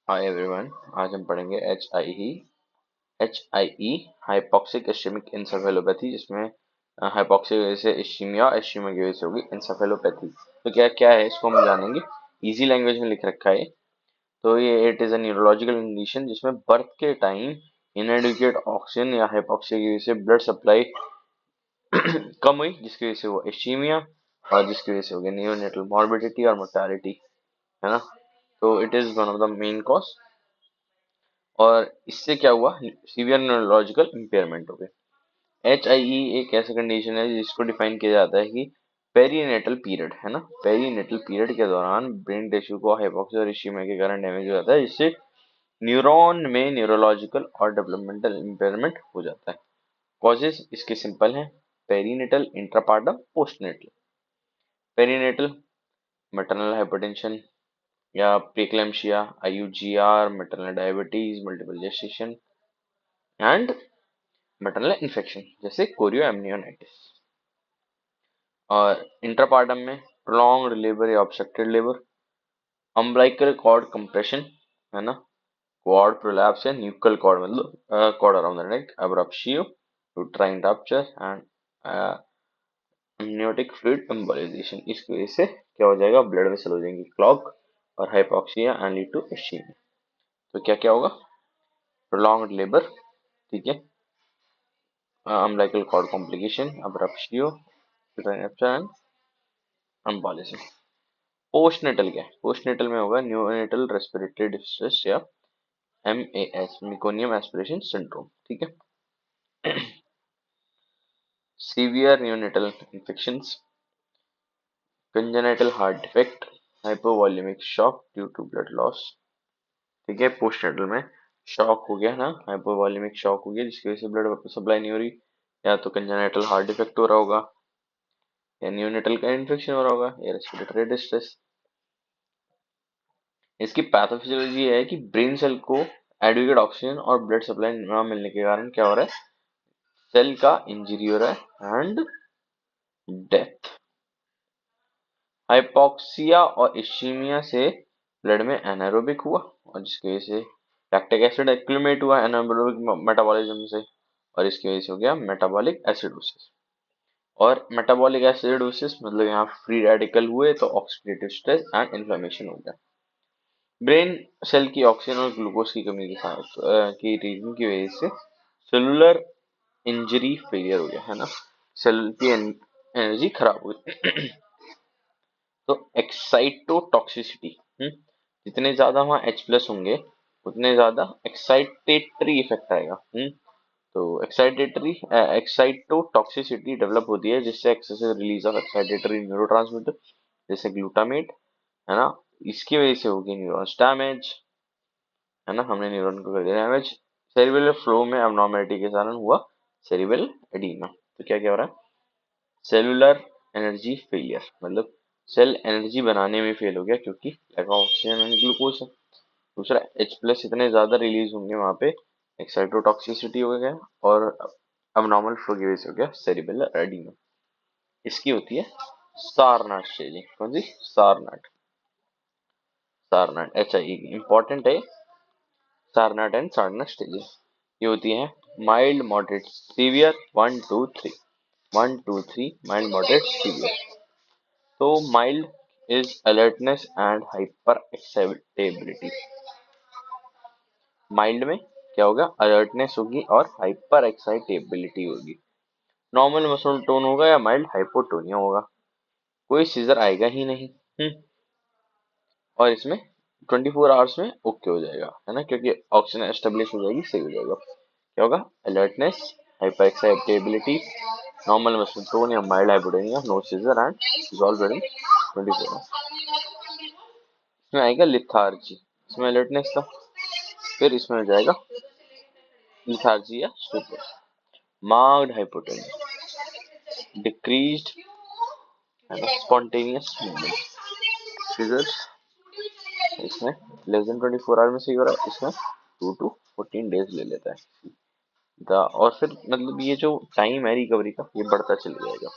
Hi everyone. आज हम पढ़ेंगे H I E hypoxic ischaemic encephalopathy, जिसमें हाइपोक्सिक की वजह से इस्चीमिया, इस्चीमिया की वजह से होगी इंसेफेलोपैथी। तो क्या क्या है इसको हम जानेंगे। इजी लैंग्वेज में लिख रखा है। तो ये it is a neurological condition जिसमें बर्थ के टाइम इनएडिक्वेट ऑक्सीजन या हाइपोक्सिया की वजह से ब्लड सप्लाई कम हुई, जिसकी वजह से वो इस्चीमिया, और जिसकी वजह से हो गया नियोनेटल मॉर्बिडिटी और मोर्टालिटी, है ना। तो it is one of the main cause. और इससे क्या हुआ, सीवियर न्यूरोलॉजिकल इम्पेयरमेंट हो गए। एच आई ई एक ऐसा कंडीशन है जिसको डिफाइन किया जाता है कि पेरीनेटल पीरियड, है ना, पेरीनेटल पीरियड के दौरान ब्रेन टिश्यू को हाइपोक्सिया और इस्चीमिया के कारण डैमेज हो जाता है, जिससे न्यूरॉन में न्यूरोलॉजिकल और डेवलपमेंटल इम्पेयरमेंट हो जाता है। कॉजेज इसके सिंपल हैं: perinatal, intrapartum, postnatal. Perinatal maternal hypertension या preeclampsia, IUGR, maternal diabetes, multiple gestation and maternal infection जैसे कोरियोएमनियोनाइटिस। और इंट्रापार्टम में प्रोलॉन्ग्ड लेबर या obstructed labour, umbilical cord compression, है ना, क्वाड प्रोलैप्स या न्यूकल कॉर्ड मतलब cord around the neck, abruptio, uterine rupture and amniotic fluid embolisation. इसकी वजह से क्या हो जाएगा, ब्लड वेसल हो जाएंगी क्लॉग और hypoxia and lead to ischaemia. तो क्या क्या होगा, प्रोलॉन्ग्ड लेबर, ठीक है, umbilical cord complication, abruptio, uterine rupture and embolism। Postnatal क्या है, पोस्टनेटल में होगा न्यूनेटल रेस्पिरेटरी डिस्ट्रेस या एमएएस, मेकोनियम एस्पिरेशन सिंड्रोम, ठीक है। Severe neonatal infections, congenital heart defect, hypovolaemic shock due to blood loss, ठीक है। पोस्टनेटल में शॉक हो गया ना, हाइपोवॉल्यूमिक शॉक हो गया जिसकी वजह से ब्लड सप्लाई नहीं हो रही, या तो कंजेनिटल हार्ट डिफेक्ट हो रहा होगा, या न्यूनेटल का इन्फेक्शन हो रहा होगा, या रेस्पिरेटरी डिस्ट्रेस। इसकी पैथोफिजियोलॉजी है कि ब्रेन सेल को एडिक्वेट ऑक्सीजन और ब्लड सप्लाई ना मिलने के कारण क्या हो रहा है, सेल का इंजरी हो रहा है एंड डेथ। हाइपोक्सिया और इस्चीमिया से ब्लड में एनारोबिक हुआ, और जिसकी वजह से लैक्टिक एसिड एक्युमुलेट हुआ एनारोबिक मेटाबॉलिज्म से, और इसकी वजह से हो गया मेटाबॉलिक एसिडोसिस। और मेटाबॉलिक एसिडोसिस मतलब यहाँ फ्री रेडिकल हुए तो ऑक्सीडेटिव स्ट्रेस एंड इन्फ्लेमेशन हो गया। ब्रेन सेल की ऑक्सीजन और ग्लूकोज की कमी के साथ की रीजन की वजह से सेलुलर इंजरी फेलियर हो गया, है ना, सेल की एनर्जी खराब हो गई। तो एक्साइटोटॉक्सिसिटी, जितने ज्यादा वहाँ H+ होंगे उतने ज्यादा एक्साइटेटरी इफेक्ट आएगा। तो एक्साइटोटॉक्सिसिटी डेवलप होती है जिससे excessive release of excitatory neurotransmitter जैसे ग्लूटामेट, है ना, इसकी वजह से होगी न्यूरॉन्स डैमेज, है ना, हमने न्यूरॉन को कर दिया डैमेज। सेरिबेलर फ्लो में अबनॉर्मेलिटी के कारण हुआ सेरिबेल एडीमा। तो क्या क्या हो रहा है, सेलुलर एनर्जी फेलियर मतलब सेल एनर्जी बनाने में फेल हो गया क्योंकि lack of oxygen and glucose है। दूसरा H+ इतने ज्यादा रिलीज होंगे वहां पे, एक्साइटोटॉक्सिसिटी हो गया, और अबनॉर्मल फ्लो की वजह से हो गया सेरिबेलर एडीमा। इसकी होती है सारनाट स्टेजिंग। कौन सी, सारनाट, सारनाट HIE की इंपॉर्टेंट है। सारनाट एंड सारनाट स्टेजेस ये होती है mild, moderate, severe, 1 2 3, 1 2 3 mild, moderate, severe. तो mild is alertness and hyper excitability. Mild में क्या होगा, अलर्टनेस होगी और हाइपर एक्साइटेबिलिटी होगी। नॉर्मल मसल टोन होगा या माइल्ड हाइपोटोनिया होगा। कोई सीजर आएगा ही नहीं। और इसमें 24 आवर्स में ओके हो जाएगा, है ना, क्योंकि ऑक्सीजन एस्टेब्लिश हो जाएगी, सही हो जाएगा। क्या होगा, alertness, hyper excitability, normal muscle tone या mild hypotonia, no seizure and resolve within 24 hours. इसमें आएगा लिथार्जी, इसमें अलर्टनेस था, फिर इसमें हो जाएगा लिथार्जी या stupor. Marked hypotonia, decreased spontaneous movement, seizures इसमें लेस देन 24 आवर में सही हो रहा है, इसमें 2 to 14 days ले लेता है। और फिर मतलब ये जो टाइम है रिकवरी का ये बढ़ता चला जाएगा।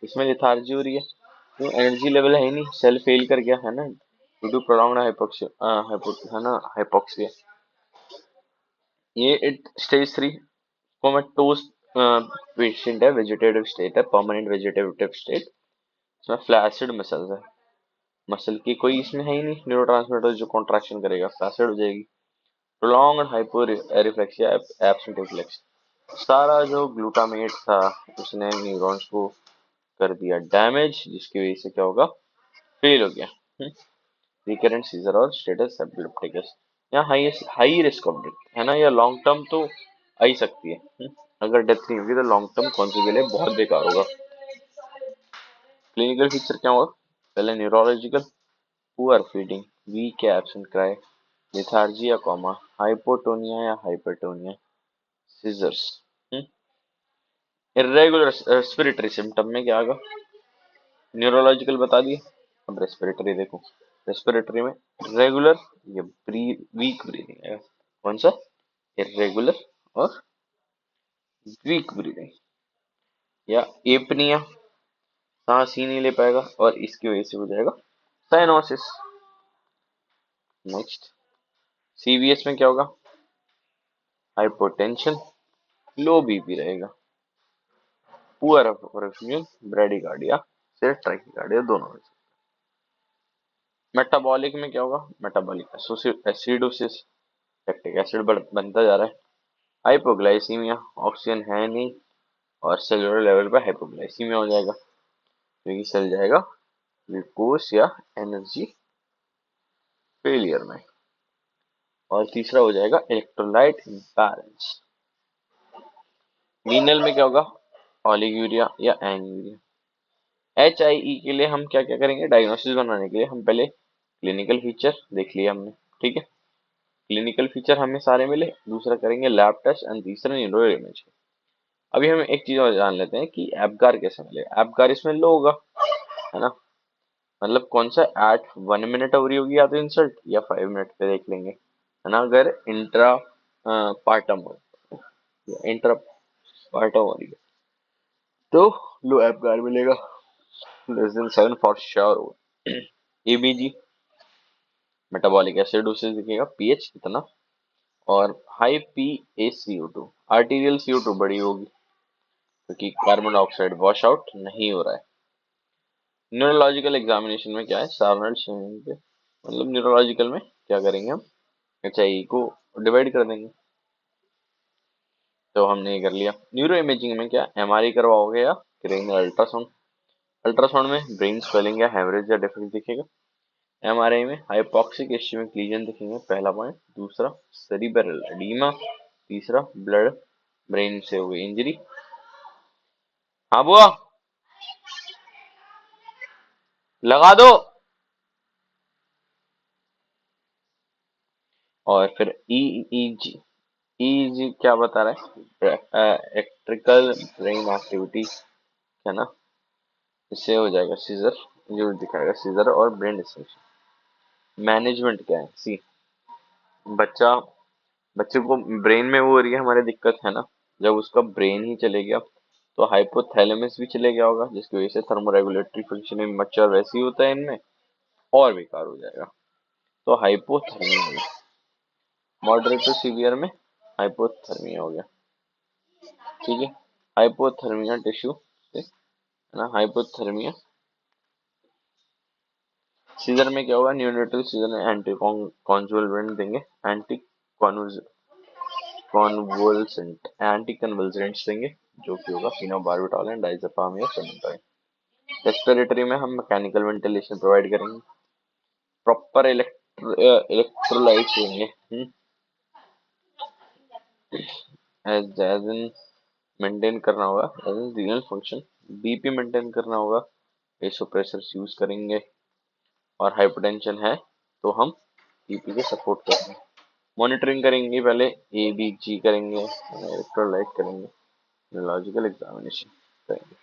इसमें लिथार्जी हो रही है, तो एनर्जी लेवल है ही नहीं, सेल फेल कर गया, है ना, ड्यू टू प्रोलॉन्ग्ड है ना हाइपोक्सिया, ये इट स्टेज 3 कोमेटोज पेशेंट है, वेजिटेटिव स्टेट है, परमानेंट वेजिटेटिव स्टेट, इसमें फ्लैसिड मसल्स है, मसल की कोई इसमें है ही नहीं न्यूरोट्रांसमीटर जो कॉन्ट्रैक्शन करेगा, फ्लैसिड हो जाएगी। Prolonged hyper reflexia, absent reflex, सारा जो ग्लूटामेट था उसने न्यूरॉन्स को कर दिया डैमेज, जिसकी वजह से क्या होगा, फेल हो गया। रिकरेंट सीजर और स्टेटस एपिलेप्टिकस, यहाँ हाई रिस्क ऑफ डेथ है ना, या लॉन्ग टर्म तो आ ही सकती है। अगर डेथ नहीं होगी तो लॉन्ग टर्म कौन सी के लिए बहुत बेकार होगा। क्लिनिकल फीचर क्या होगा, पहले न्यूरोलॉजिकल, पुअर फीडिंग, वीक या एब्सेंट क्राई, लेथार्जी या कोमा, हाइपोटोनिया या hypertonia, seizures, irregular respiratory symptom में क्या आएगा, न्यूरोलॉजिकल बता दिए, अब रेस्पिरेटरी देखो, रेस्पिरेटरी में रेगुलर या वीक ब्रीदिंग है, कौन सा, इरेगुलर और वीक ब्रीदिंग, या एपनिया, सांस ही नहीं ले पाएगा और इसकी वजह से हो जाएगा साइनोसिस। नेक्स्ट सीवीएस में क्या होगा, हाइपोटेंशन, लो बीपी रहेगा, पुअर परफ्यूजन, ब्रेडिकार्डिया से ट्रैकिकार्डिया दोनों में। मेटाबॉलिक में क्या होगा, मेटाबॉलिक एसिडोसिस, लैक्टिक एसिड बनता जा रहा है, हाइपोग्लाइसीमिया, ऑक्सीजन है नहीं और सेलुलर लेवल पर हाइपोग्लाइसीमिया हो जाएगा, क्योंकि चल जाएगा ग्लूकोज या एनर्जी फेलियर में। और तीसरा हो जाएगा इलेक्ट्रोलाइट इम्बैलेंस। रीनल में क्या होगा, ओलिगोयूरिया या एंग्यूरिया। HIE के लिए हम क्या क्या करेंगे, डायग्नोसिस बनाने के लिए हम पहले क्लिनिकल फीचर देख लिया हमने, ठीक है, क्लिनिकल फीचर हमें सारे मिले, दूसरा करेंगे लैब टेस्ट एंड तीसरा न्यूरो इमेज। अभी हम एक चीज और जान लेते हैं कि एपगार कैसे मिलेगा। एपगार इसमें लो होगा, है ना, मतलब कौन सा एट 1 मिनट ओवरी होगी या तो इंसल्ट, या 5 मिनट पे देख लेंगे, है ना, अगर इंट्रा पार्टम हो या इंट्रा पार्टम हो रही है तो लो एपगार मिलेगा, लेस देन 7 फॉर श्योर हो। ABG मेटाबॉलिक एसिडोसिस दिखेगा, पीएच कितना, और हाई PaCO2, आर्टीरियल CO2 बड़ी होगी क्योंकि कार्बन डाइऑक्साइड वॉश आउट नहीं हो रहा है। न्यूरोलॉजिकल एग्जामिनेशन में क्या है, सार्नल्ड के मतलब न्यूरोलॉजिकल में क्या करेंगे हम, HIE को डिवाइड कर देंगे, तो हमने ये कर लिया। न्यूरो इमेजिंग में क्या, MRI करवाओगे या करेंगे अल्ट्रासाउंड, अल्ट्रासाउंड में ब्रेन स्वेलिंग या हेमरेज या डिफेक्ट दिखेगा, MRI में हाइपोक्सिक इस्चेमिक लीजन दिखेंगे, पहला पॉइंट, दूसरा सेरिब्रल एडीमा, तीसरा ब्लड ब्रेन से हुई इंजरी। हाँ बुआ लगा दो। और फिर EEG, EEG क्या बता रहा है, इलेक्ट्रिकल ब्रेन एक्टिविटी, है ना, इससे हो जाएगा सीजर, जो दिखाएगा सीजर और ब्रेन डिस्ट्रक्शन। मैनेजमेंट क्या है, सी बच्चा बच्चे को ब्रेन में वो हो रही है हमारे दिक्कत, है ना, जब उसका ब्रेन ही चले गया तो हाइपोथैलेमस भी चले गया होगा, जिसकी वजह से थर्मोरेगुलेटरी फंक्शन में मच्छर वैसे ही होता है इनमें, और बेकार हो जाएगा, तो हाइपोथर्मिया, मॉडरेट टू सीवियर में हाइपोथर्मिया हो गया, ठीक है, हाइपोथर्मिया टिश्यू से, है ना, हाइपोथर्मिया। सीजर में क्या होगा, न्यूनेटल सीजर में एंटी कॉन्वुलेंट देंगे, एंटी कॉन्वुलेंट एंटी कन्वल्सेंट्स देंगे, जो कि होगा फिनोबार्बिटॉल एंड डायज़ेपाम या फेनोटाइन। रेस्पिरेटरी में हम मैकेनिकल वेंटिलेशन प्रोवाइड करेंगे, प्रॉपर इलेक्ट्रोलाइट देंगे, एज इन मेंटेन करना होगा, as in renal function, BP maintain करना होगा, वेसोप्रेसर्स यूज करेंगे, और हाइपरटेंशन है तो हम BP के सपोर्ट करेंगे। मॉनिटरिंग करेंगे, पहले ABG करेंगे, इलेक्ट्रोलाइट करेंगे, लॉजिकल एग्जामिनेशन करेंगे।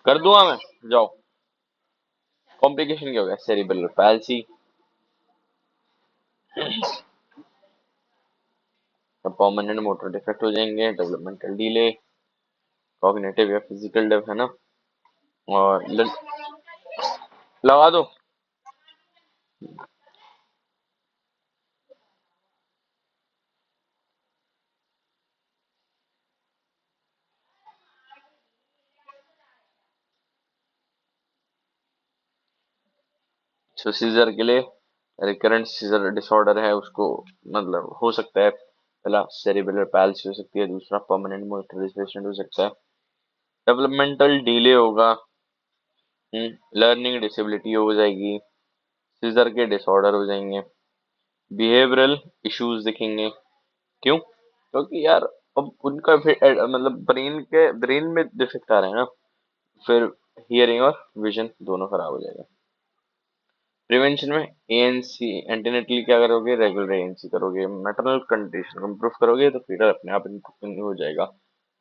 कर दूंगा मैं, जाओ। कॉम्प्लिकेशन क्या हो गया, cerebral palsy, permanent motor defect हो जाएंगे, डेवलपमेंटल डिले, कॉग्निटिव या फिजिकल डेव, है ना, और लगा दो। तो सीजर के लिए, रिकरेंट सीजर डिसऑर्डर है उसको, मतलब हो सकता है पहला सेरिबेलर पैल्सी हो सकती है, दूसरा परमानेंट मोटर रिप्लेसमेंट हो सकता है, डेवलपमेंटल डिले होगा, लर्निंग डिसेबिलिटी हो जाएगी, सीजर के डिसऑर्डर हो जाएंगे, बिहेवियरल इश्यूज दिखेंगे। क्यों? क्योंकि यार अब उनका फिर मतलब ब्रेन में डिफेक्ट आ रहा है ना, फिर हियरिंग और विजन दोनों खराब हो जाएगा। प्रिवेंशन में एएनसी एंटीनेटली क्या करोगे, रेगुलर एएनसी करोगे, मैटरनल कंडीशन को इम्प्रूव करोगे तो फीटर अपने आप इम्प्रूव हो जाएगा।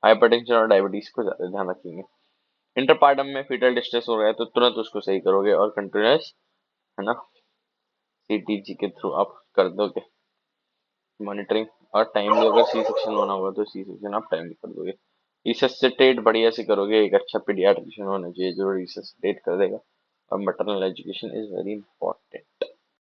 हाइपरटेंशन और डायबिटीज को ज्यादा ध्यान रखेंगे। इंटरपार्टम में फीटल डिस्ट्रेस हो रहा है तो तुरंत उसको सही करोगे और कंटिन्यूस, है ना, सीटीजी के थ्रू आप कर दोगे मॉनिटरिंग। और टाइमली अगर सी सेक्शन होना होगा तो सी सेक्शन आप टाइमली कर दोगे। रिससिटेट बढ़िया से करोगे, एक अच्छा पीडियाट्रिशियन होना चाहिए जो रिससिटेट कर देगा। और maternal education is very important.